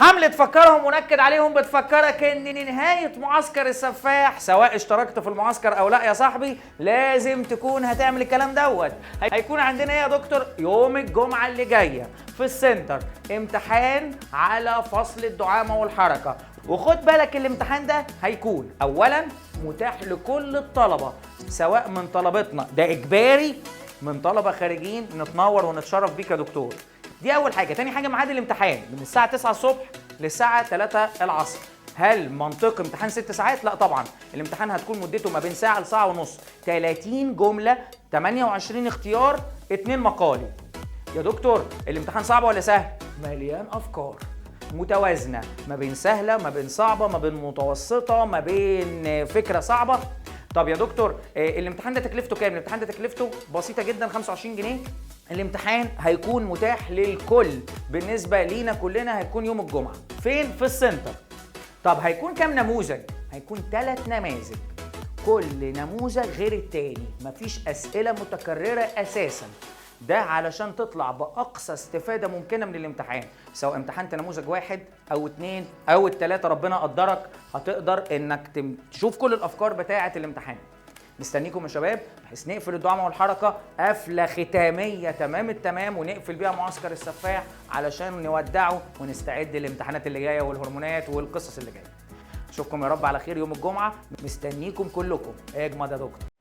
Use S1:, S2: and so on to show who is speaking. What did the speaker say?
S1: حملة فكرهم ونكد عليهم بتفكرك ان نهاية معسكر السفاح، سواء اشتركت في المعسكر او لا يا صاحبي، لازم تكون هتعمل الكلام دوت. هيكون عندنا ايه يا دكتور؟ يوم الجمعة اللي جاية في السنتر امتحان على فصل الدعامة والحركة. وخد بالك الامتحان ده هيكون اولا متاح لكل الطلبة، سواء من طلبتنا ده اجباري، من طلبة خارجين نتنور ونتشرف بيك يا دكتور. دي اول حاجه. تاني حاجه ميعاد الامتحان من الساعه 9 الصبح للساعه 3 العصر. هل منطقي امتحان 6 ساعات؟ لا طبعا، الامتحان هتكون مدته ما بين ساعه لساعه ونص، 30 جمله، 28 اختيار، 2 مقالي. يا دكتور الامتحان صعب ولا سهل؟ مليان افكار متوازنه ما بين سهله، ما بين صعبه، ما بين متوسطه، ما بين فكره صعبه. طب يا دكتور الامتحان ده تكلفته كام؟ الامتحان ده تكلفته بسيطه جدا، 25 جنيه. الامتحان هيكون متاح للكل، بالنسبه لينا كلنا هيكون يوم الجمعه. فين؟ في السنتر. طب هيكون كام نموذج؟ هيكون 3 نماذج، كل نموذج غير التاني، مفيش اسئله متكرره اساسا. ده علشان تطلع باقصى استفاده ممكنه من الامتحان، سواء امتحنت نموذج 1 أو 2 أو 3، ربنا قدرك هتقدر انك تشوف كل الافكار بتاعه الامتحان. مستنيكم يا شباب، بحيث نقفل الدعامه والحركه قفله ختاميه تمام التمام، ونقفل بيها معسكر السفاح علشان نودعه ونستعد للامتحانات اللي جايه والهرمونات والقصص اللي جايه. اشوفكم يا رب على خير يوم الجمعه، مستنيكم كلكم. اجمد يا دكتور.